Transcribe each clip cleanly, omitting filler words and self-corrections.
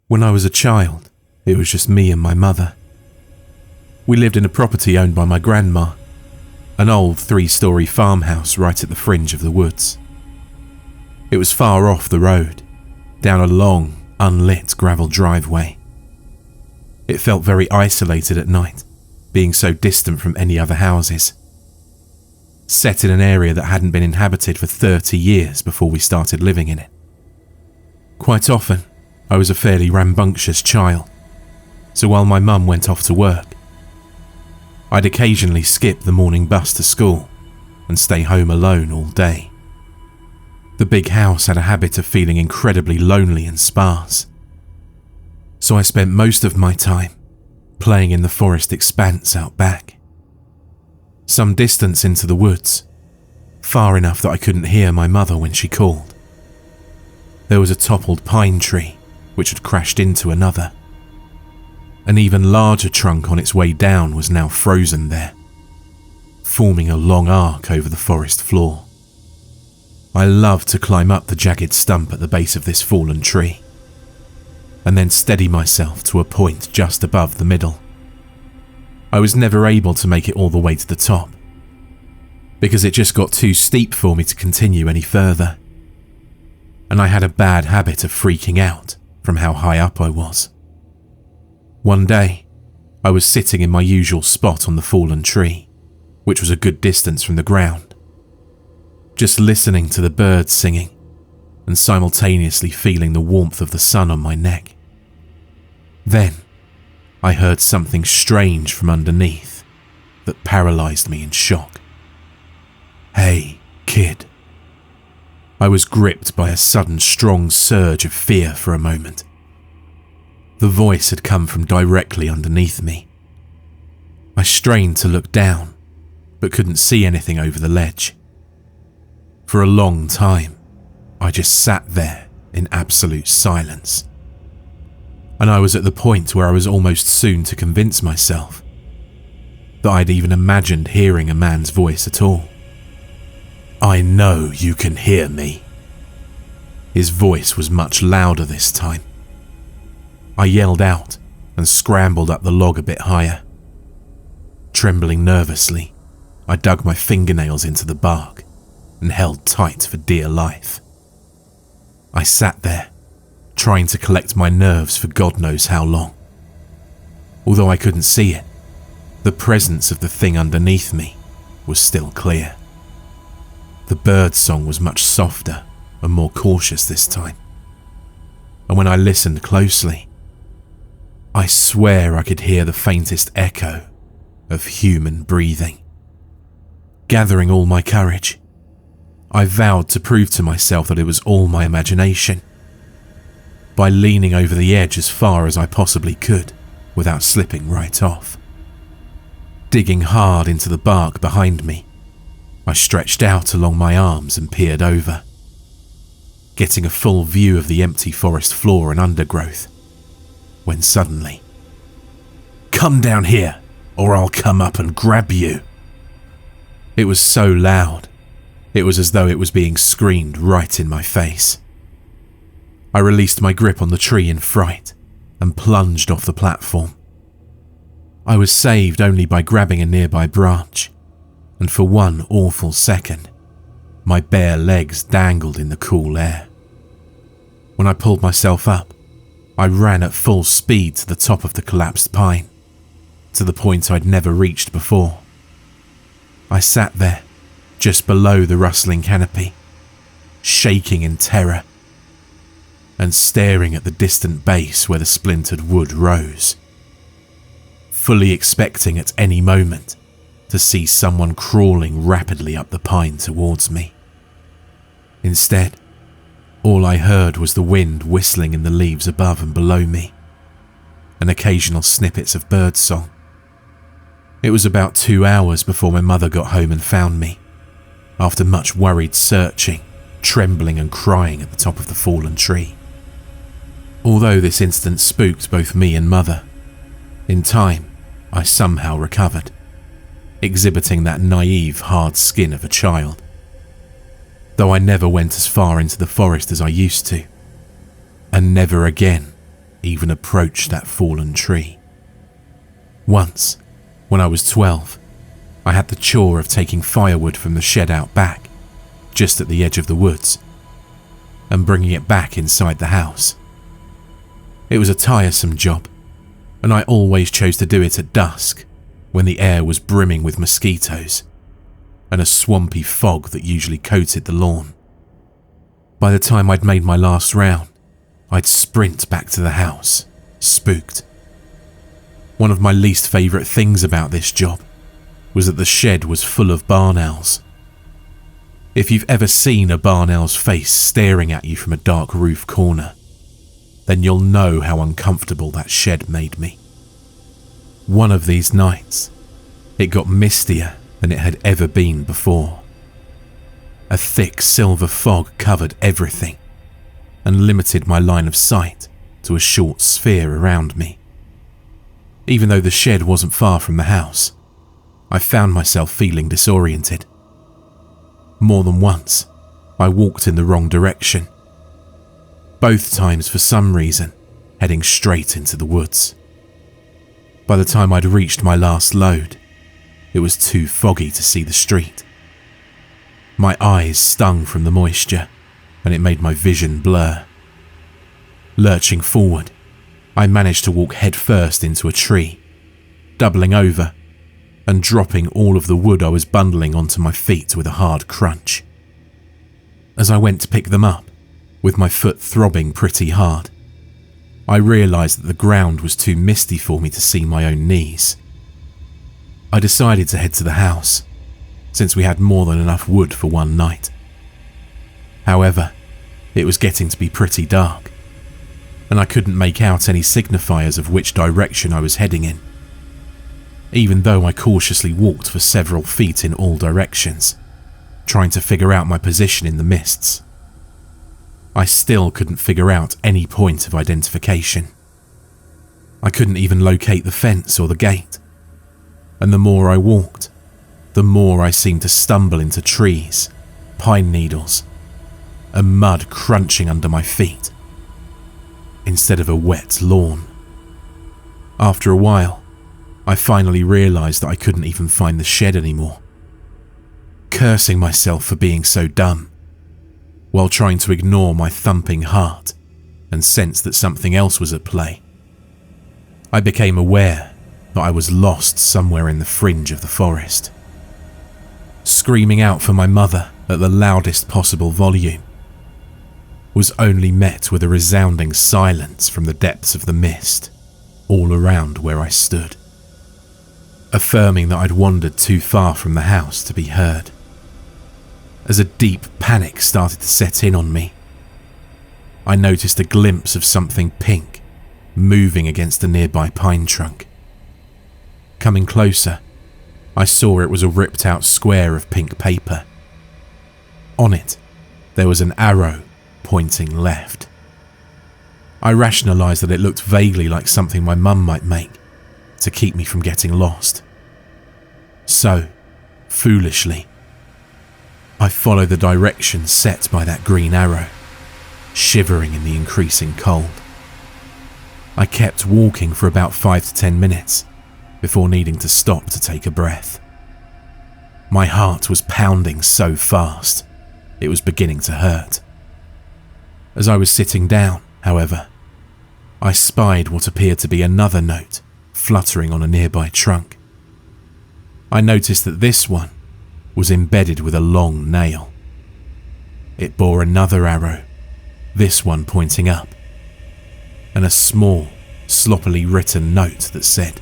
When I was a child, it was just me and my mother. We lived in a property owned by my grandma, an old 3-story farmhouse right at the fringe of the woods. It was far off the road, down a long, unlit gravel driveway. It felt very isolated at night, being so distant from any other houses. Set in an area that hadn't been inhabited for 30 years before we started living in it. Quite often, I was a fairly rambunctious child, so while my mum went off to work, I'd occasionally skip the morning bus to school and stay home alone all day. The big house had a habit of feeling incredibly lonely and sparse, so I spent most of my time playing in the forest expanse out back. Some distance into the woods, far enough that I couldn't hear my mother when she called. There was a toppled pine tree which had crashed into another. An even larger trunk on its way down was now frozen there, forming a long arc over the forest floor. I loved to climb up the jagged stump at the base of this fallen tree, and then steady myself to a point just above the middle. I was never able to make it all the way to the top, because it just got too steep for me to continue any further, and I had a bad habit of freaking out from how high up I was. One day, I was sitting in my usual spot on the fallen tree, which was a good distance from the ground, just listening to the birds singing and simultaneously feeling the warmth of the sun on my neck. Then, I heard something strange from underneath that paralyzed me in shock. "Hey, kid." I was gripped by a sudden strong surge of fear for a moment. The voice had come from directly underneath me. I strained to look down, but couldn't see anything over the ledge. For a long time, I just sat there in absolute silence. And I was at the point where I was almost soon to convince myself that I'd even imagined hearing a man's voice at all. "I know you can hear me." His voice was much louder this time. I yelled out and scrambled up the log a bit higher. Trembling nervously, I dug my fingernails into the bark and held tight for dear life. I sat there, trying to collect my nerves for God knows how long. Although I couldn't see it, the presence of the thing underneath me was still clear. The bird song was much softer and more cautious this time, and when I listened closely, I swear I could hear the faintest echo of human breathing. Gathering all my courage, I vowed to prove to myself that it was all my imagination, by leaning over the edge as far as I possibly could without slipping right off. Digging hard into the bark behind me, I stretched out along my arms and peered over, getting a full view of the empty forest floor and undergrowth, when suddenly, "Come down here, or I'll come up and grab you." It was so loud, it was as though it was being screamed right in my face. I released my grip on the tree in fright and plunged off the platform. I was saved only by grabbing a nearby branch, and for one awful second, my bare legs dangled in the cool air. When I pulled myself up, I ran at full speed to the top of the collapsed pine, to the point I'd never reached before. I sat there, just below the rustling canopy, shaking in terror, and staring at the distant base where the splintered wood rose, fully expecting at any moment to see someone crawling rapidly up the pine towards me. Instead, all I heard was the wind whistling in the leaves above and below me, and occasional snippets of birdsong. It was about 2 hours before my mother got home and found me, after much worried searching, trembling and crying at the top of the fallen tree. Although this incident spooked both me and mother, in time I somehow recovered, exhibiting that naive, hard skin of a child. Though I never went as far into the forest as I used to, and never again even approach that fallen tree. Once, when I was 12, I had the chore of taking firewood from the shed out back, just at the edge of the woods, and bringing it back inside the house. It was a tiresome job, and I always chose to do it at dusk, when the air was brimming with mosquitoes and a swampy fog that usually coated the lawn. By the time I'd made my last round, I'd sprint back to the house, spooked. One of my least favourite things about this job was that the shed was full of barn owls. If you've ever seen a barn owl's face staring at you from a dark roof corner, then you'll know how uncomfortable that shed made me. One of these nights, it got mistier than it had ever been before. A thick silver fog covered everything and limited my line of sight to a short sphere around me. Even though the shed wasn't far from the house, I found myself feeling disoriented. More than once, I walked in the wrong direction. Both times, for some reason, heading straight into the woods. By the time I'd reached my last load, it was too foggy to see the street. My eyes stung from the moisture, and it made my vision blur. Lurching forward, I managed to walk headfirst into a tree, doubling over and dropping all of the wood I was bundling onto my feet with a hard crunch. As I went to pick them up, with my foot throbbing pretty hard, I realised that the ground was too misty for me to see my own knees. I decided to head to the house, since we had more than enough wood for one night. However, it was getting to be pretty dark, and I couldn't make out any signifiers of which direction I was heading in. Even though I cautiously walked for several feet in all directions, trying to figure out my position in the mists, I still couldn't figure out any point of identification. I couldn't even locate the fence or the gate, and the more I walked, the more I seemed to stumble into trees, pine needles, and mud crunching under my feet, instead of a wet lawn. After a while, I finally realised that I couldn't even find the shed anymore. Cursing myself for being so dumb, while trying to ignore my thumping heart and sense that something else was at play, I became aware that I was lost somewhere in the fringe of the forest. Screaming out for my mother at the loudest possible volume was only met with a resounding silence from the depths of the mist all around where I stood, affirming that I'd wandered too far from the house to be heard. As a deep panic started to set in on me, I noticed a glimpse of something pink moving against a nearby pine trunk. Coming closer, I saw it was a ripped out square of pink paper. On it, there was an arrow pointing left. I rationalised that it looked vaguely like something my mum might make to keep me from getting lost. So, foolishly, I followed the direction set by that green arrow, shivering in the increasing cold. I kept walking for about 5 to 10 minutes before needing to stop to take a breath. My heart was pounding so fast, it was beginning to hurt. As I was sitting down, however, I spied what appeared to be another note fluttering on a nearby trunk. I noticed that this one was embedded with a long nail. It bore another arrow, this one pointing up, and a small, sloppily written note that said,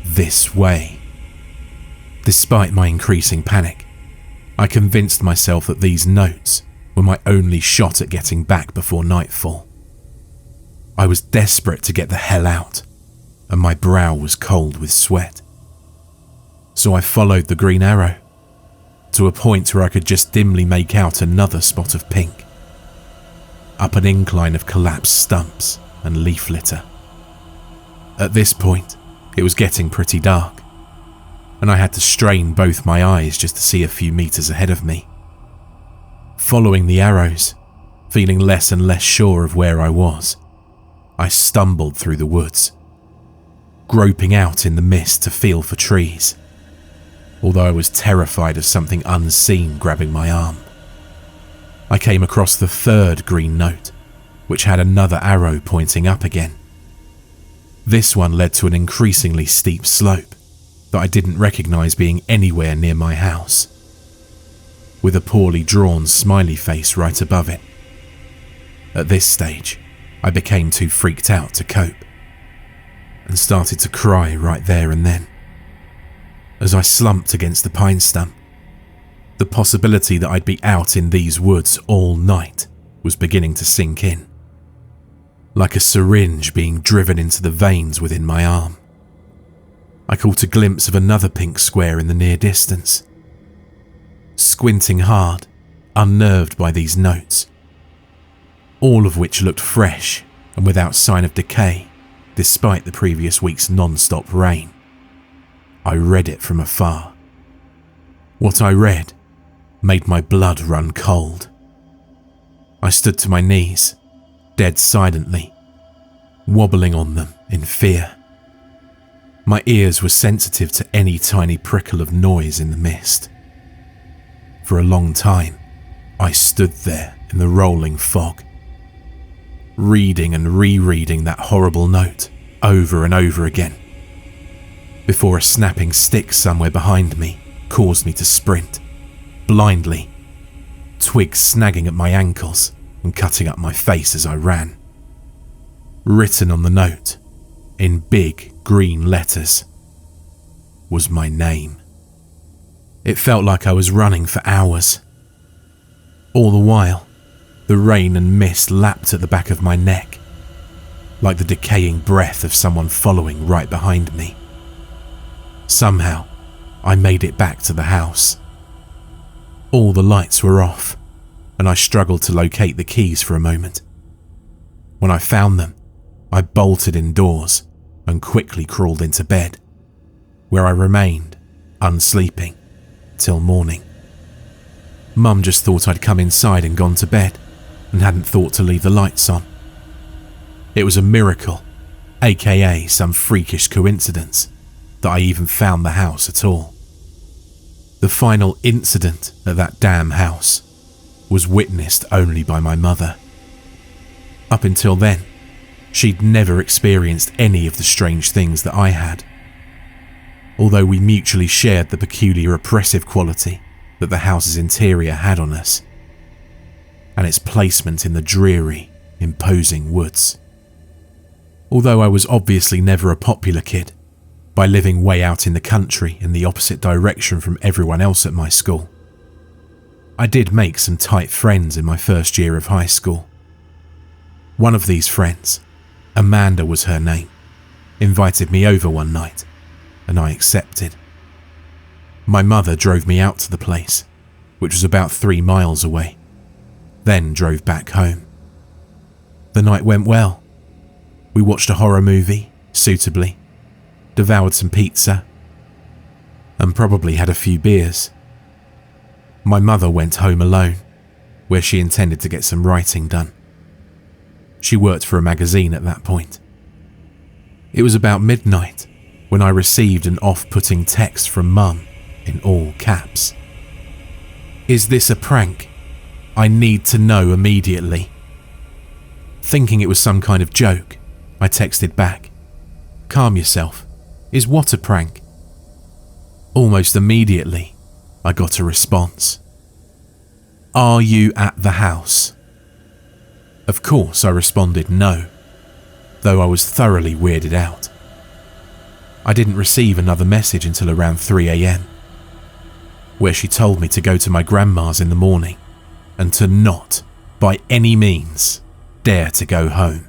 "This way." Despite my increasing panic, I convinced myself that these notes were my only shot at getting back before nightfall. I was desperate to get the hell out, and my brow was cold with sweat. So I followed the green arrow to a point where I could just dimly make out another spot of pink, up an incline of collapsed stumps and leaf litter. At this point, it was getting pretty dark, and I had to strain both my eyes just to see a few meters ahead of me. Following the arrows, feeling less and less sure of where I was, I stumbled through the woods, groping out in the mist to feel for trees, although I was terrified of something unseen grabbing my arm. I came across the third green note, which had another arrow pointing up again. This one led to an increasingly steep slope that I didn't recognise being anywhere near my house, with a poorly drawn smiley face right above it. At this stage, I became too freaked out to cope, and started to cry right there and then. As I slumped against the pine stump, the possibility that I'd be out in these woods all night was beginning to sink in, like a syringe being driven into the veins within my arm. I caught a glimpse of another pink square in the near distance. Squinting hard, unnerved by these notes, all of which looked fresh and without sign of decay despite the previous week's non-stop rain, I read it from afar. What I read made my blood run cold. I stood to my knees, dead silently, wobbling on them in fear. My ears were sensitive to any tiny prickle of noise in the mist. For a long time, I stood there in the rolling fog, reading and rereading that horrible note over and over again, before a snapping stick somewhere behind me caused me to sprint, blindly, twigs snagging at my ankles and cutting up my face as I ran. Written on the note, in big green letters, was my name. It felt like I was running for hours. All the while, the rain and mist lapped at the back of my neck, like the decaying breath of someone following right behind me. Somehow, I made it back to the house. All the lights were off, and I struggled to locate the keys for a moment. When I found them, I bolted indoors and quickly crawled into bed, where I remained, unsleeping, till morning. Mum just thought I'd come inside and gone to bed, and hadn't thought to leave the lights on. It was a miracle, aka some freakish coincidence, that I even found the house at all. The final incident at that damn house was witnessed only by my mother. Up until then, she'd never experienced any of the strange things that I had, although we mutually shared the peculiar oppressive quality that the house's interior had on us, and its placement in the dreary, imposing woods. Although I was obviously never a popular kid, by living way out in the country in the opposite direction from everyone else at my school, I did make some tight friends in my first year of high school. One of these friends, Amanda was her name, invited me over one night, and I accepted. My mother drove me out to the place, which was about 3 miles away, then drove back home. The night went well. We watched a horror movie, suitably, devoured some pizza, and probably had a few beers. My mother went home alone, where she intended to get some writing done. She worked for a magazine at that point. It was about midnight when I received an off-putting text from Mum in all caps. "Is this a prank? I need to know immediately." Thinking it was some kind of joke, I texted back, "Calm yourself. Is what a prank?" Almost immediately, I got a response. "Are you at the house?" Of course, I responded no, though I was thoroughly weirded out. I didn't receive another message until around 3 a.m, where she told me to go to my grandma's in the morning and to not, by any means, dare to go home.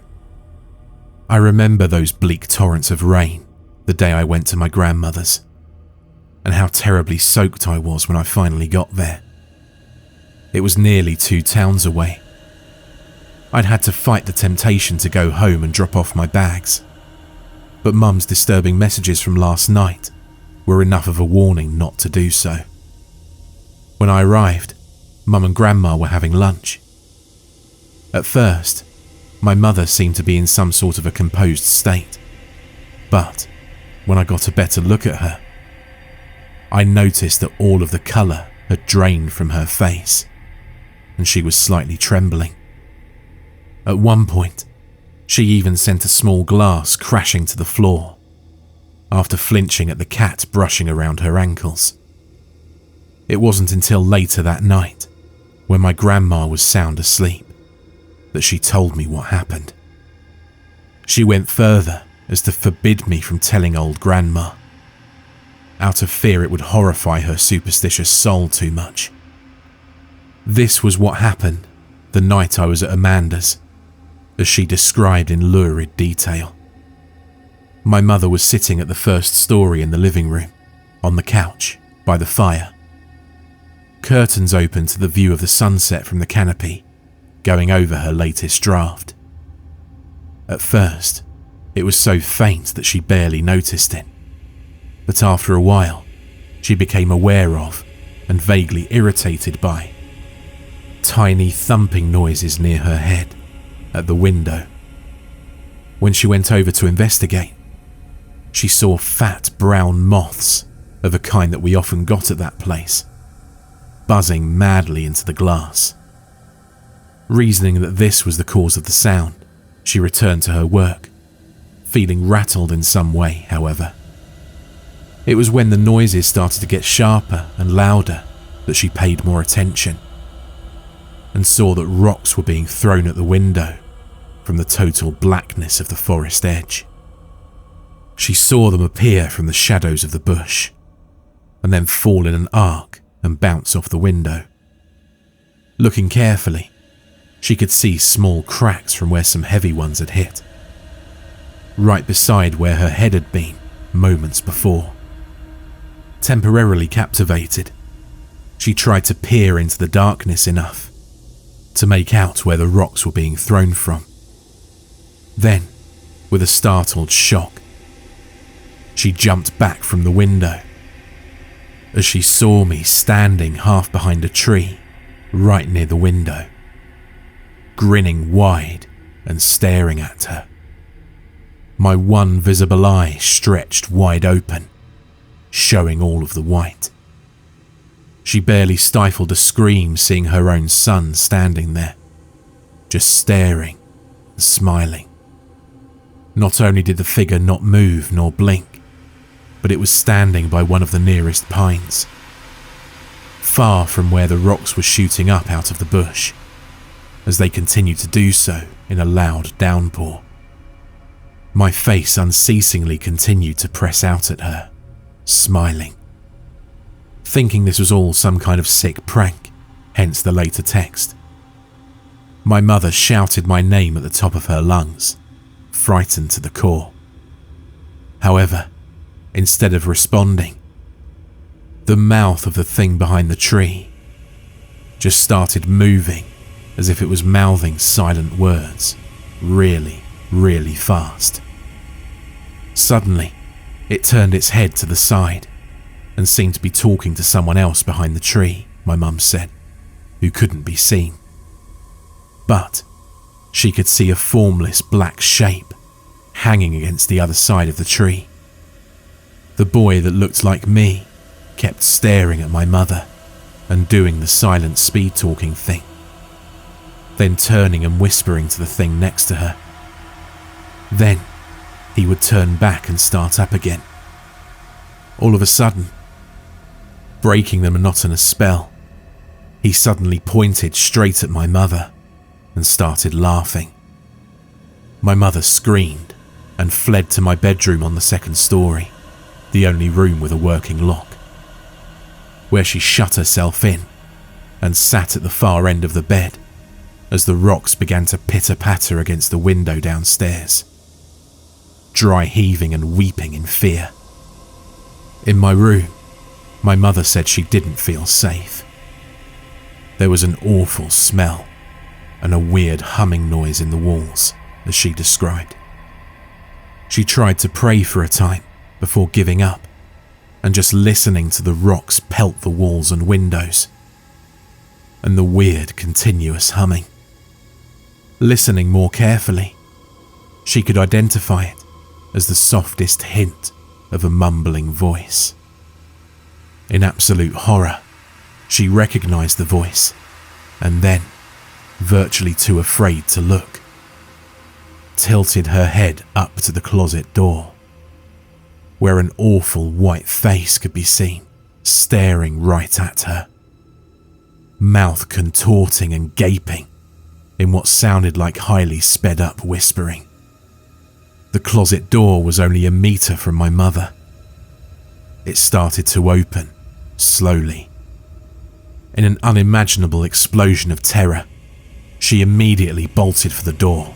I remember those bleak torrents of rain the day I went to my grandmother's, and how terribly soaked I was when I finally got there. It was nearly 2 towns away. I'd had to fight the temptation to go home and drop off my bags, but Mum's disturbing messages from last night were enough of a warning not to do so. When I arrived, Mum and Grandma were having lunch. At first, My mother seemed to be in some sort of a composed state, but when I got a better look at her, I noticed that all of the colour had drained from her face, and she was slightly trembling. At one point, she even sent a small glass crashing to the floor, after flinching at the cat brushing around her ankles. It wasn't until later that night, when my grandma was sound asleep, that she told me what happened. She went further as to forbid me from telling old grandma, out of fear it would horrify her superstitious soul too much. This was what happened the night I was at Amanda's, as she described in lurid detail. My mother was sitting at the first story in the living room, on the couch, by the fire. Curtains open to the view of the sunset from the canopy, going over her latest draft. At first, it was so faint that she barely noticed it, but after a while, she became aware of and vaguely irritated by tiny thumping noises near her head, at the window. When she went over to investigate, she saw fat brown moths of a kind that we often got at that place, buzzing madly into the glass. Reasoning that this was the cause of the sound, she returned to her work, feeling rattled in some way, however. It was when the noises started to get sharper and louder that she paid more attention, and saw that rocks were being thrown at the window from the total blackness of the forest edge. She saw them appear from the shadows of the bush, and then fall in an arc and bounce off the window. Looking carefully, she could see small cracks from where some heavy ones had hit, right beside where her head had been moments before. Temporarily captivated, she tried to peer into the darkness enough to make out where the rocks were being thrown from. Then, with a startled shock, she jumped back from the window as she saw me standing half behind a tree right near the window, grinning wide and staring at her. My one visible eye stretched wide open, showing all of the white. She barely stifled a scream seeing her own son standing there, just staring and smiling. Not only did the figure not move nor blink, but it was standing by one of the nearest pines, far from where the rocks were shooting up out of the bush, as they continued to do so in a loud downpour. My face unceasingly continued to press out at her, smiling. Thinking this was all some kind of sick prank, hence the later text. My mother shouted my name at the top of her lungs, frightened to the core. However, instead of responding, the mouth of the thing behind the tree just started moving as if it was mouthing silent words, really, really fast. Suddenly, it turned its head to the side and seemed to be talking to someone else behind the tree, my mum said, who couldn't be seen. But she could see a formless black shape hanging against the other side of the tree. The boy that looked like me kept staring at my mother and doing the silent speed-talking thing, then turning and whispering to the thing next to her. Then he would turn back and start up again. All of a sudden, breaking the monotonous spell, he suddenly pointed straight at my mother and started laughing. My mother screamed and fled to my bedroom on the second story, the only room with a working lock, where she shut herself in and sat at the far end of the bed as the rocks began to pitter-patter against the window downstairs, dry heaving and weeping in fear. In my room, my mother said she didn't feel safe. There was an awful smell and a weird humming noise in the walls, as she described. She tried to pray for a time before giving up and just listening to the rocks pelt the walls and windows, and the weird continuous humming. Listening more carefully, she could identify it as the softest hint of a mumbling voice. In absolute horror, she recognized the voice and then, virtually too afraid to look, tilted her head up to the closet door, where an awful white face could be seen staring right at her, mouth contorting and gaping in what sounded like highly sped up whispering. The closet door was only a meter from my mother. It started to open, slowly. In an unimaginable explosion of terror, she immediately bolted for the door,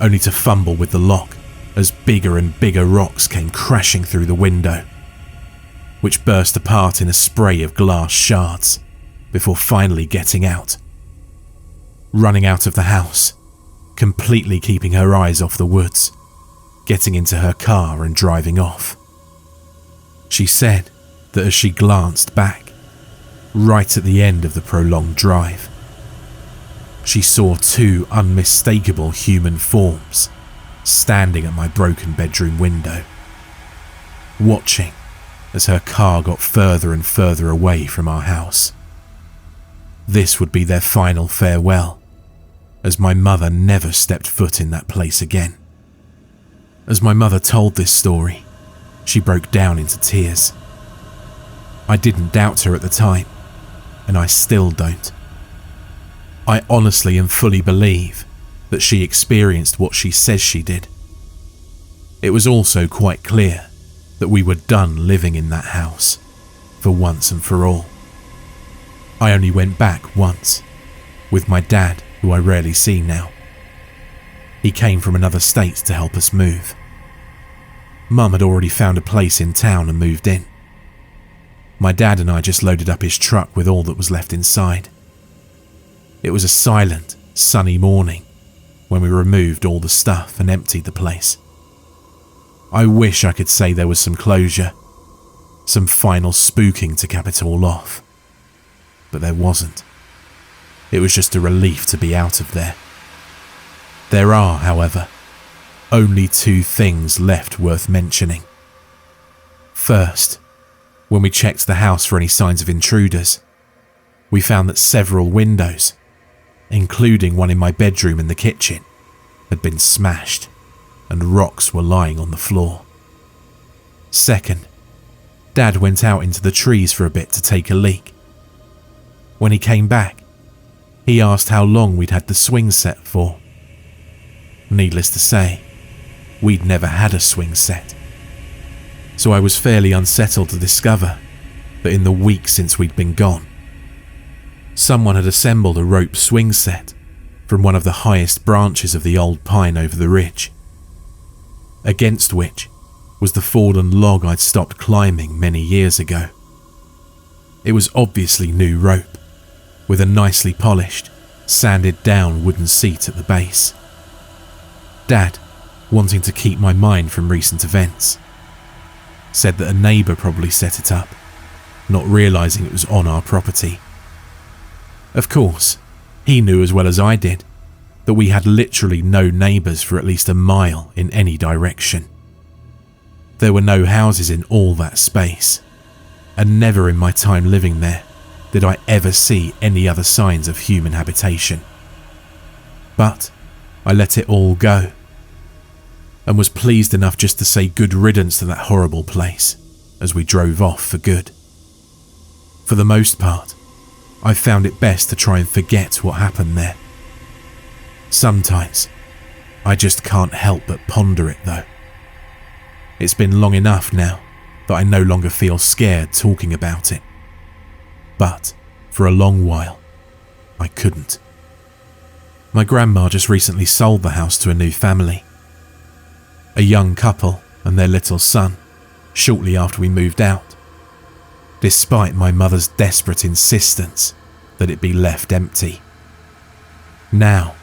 only to fumble with the lock as bigger and bigger rocks came crashing through the window, which burst apart in a spray of glass shards before finally getting out. Running out of the house, completely keeping her eyes off the woods, getting into her car and driving off. She said that as she glanced back, right at the end of the prolonged drive, she saw two unmistakable human forms standing at my broken bedroom window, watching as her car got further and further away from our house. This would be their final farewell, as my mother never stepped foot in that place again. As my mother told this story, she broke down into tears. I didn't doubt her at the time, and I still don't. I honestly and fully believe that she experienced what she says she did. It was also quite clear that we were done living in that house, for once and for all. I only went back once, with my dad, who I rarely see now. He came from another state to help us move. Mum had already found a place in town and moved in. My dad and I just loaded up his truck with all that was left inside. It was a silent, sunny morning when we removed all the stuff and emptied the place. I wish I could say there was some closure, some final spooking to cap it all off. But there wasn't. It was just a relief to be out of there. There are, however, only two things left worth mentioning. First, when we checked the house for any signs of intruders, we found that several windows, including one in my bedroom and the kitchen, had been smashed and rocks were lying on the floor. Second, Dad went out into the trees for a bit to take a leak. When he came back, he asked how long we'd had the swing set for. Needless to say, we'd never had a swing set. So I was fairly unsettled to discover that in the week since we'd been gone, someone had assembled a rope swing set from one of the highest branches of the old pine over the ridge, against which was the fallen log I'd stopped climbing many years ago. It was obviously new rope, with a nicely polished, sanded down wooden seat at the base. Dad, wanting to keep my mind from recent events, said that a neighbour probably set it up, not realising it was on our property. Of course, he knew as well as I did that we had literally no neighbours for at least a mile in any direction. There were no houses in all that space, and never in my time living there did I ever see any other signs of human habitation. But I let it all go, and was pleased enough just to say good riddance to that horrible place as we drove off for good. For the most part, I found it best to try and forget what happened there. Sometimes, I just can't help but ponder it though. It's been long enough now that I no longer feel scared talking about it. But, for a long while, I couldn't. My grandma just recently sold the house to a new family. A young couple and their little son, shortly after we moved out, despite my mother's desperate insistence that it be left empty. Now,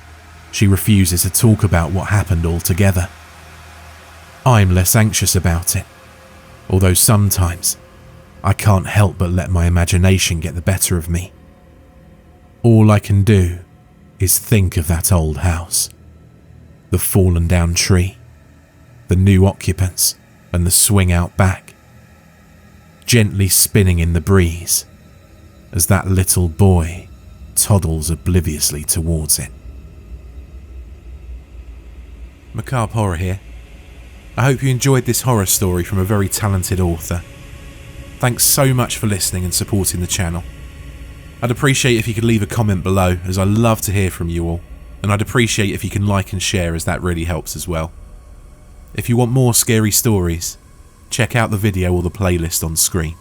she refuses to talk about what happened altogether. I'm less anxious about it, although sometimes I can't help but let my imagination get the better of me. All I can do is think of that old house, the fallen down tree, the new occupants, and the swing out back, gently spinning in the breeze as that little boy toddles obliviously towards it. Macabre Horror here. I hope you enjoyed this horror story from a very talented author. Thanks so much for listening and supporting the channel. I'd appreciate if you could leave a comment below, as I love to hear from you all, and I'd appreciate if you can like and share, as that really helps as well. If you want more scary stories, check out the video or the playlist on screen.